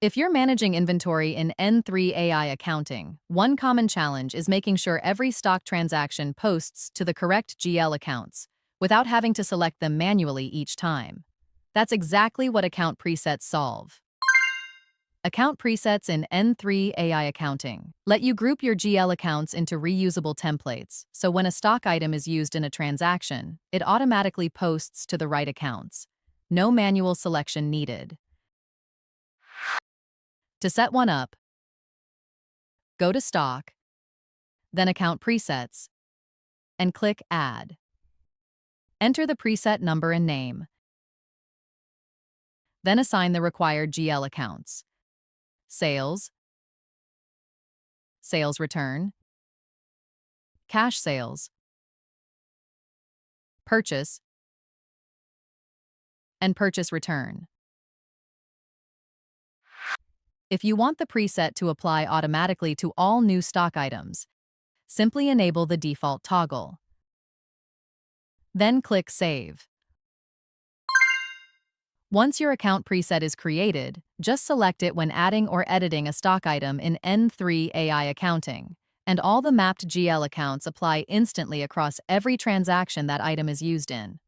If you're managing inventory in N3 AI accounting, one common challenge is making sure every stock transaction posts to the correct GL accounts without having to select them manually each time. That's exactly what account presets solve. Account presets in N3 AI accounting let you group your GL accounts into reusable templates, so when a stock item is used in a transaction, it automatically posts to the right accounts. No manual selection needed. To set one up, go to Stock, then Account Presets, and click Add. Enter the preset number and name, then assign the required GL accounts: Sales, Sales Return, Cash Sales, Purchase, and Purchase Return. If you want the preset to apply automatically to all new stock items, simply enable the default toggle. Then click Save. Once your account preset is created, just select it when adding or editing a stock item in N3 AI accounting, and all the mapped GL accounts apply instantly across every transaction that item is used in.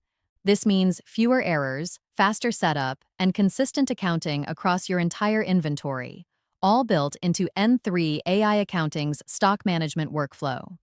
This means fewer errors, faster setup, and consistent accounting across your entire inventory, all built into N3 AI accounting's stock management workflow.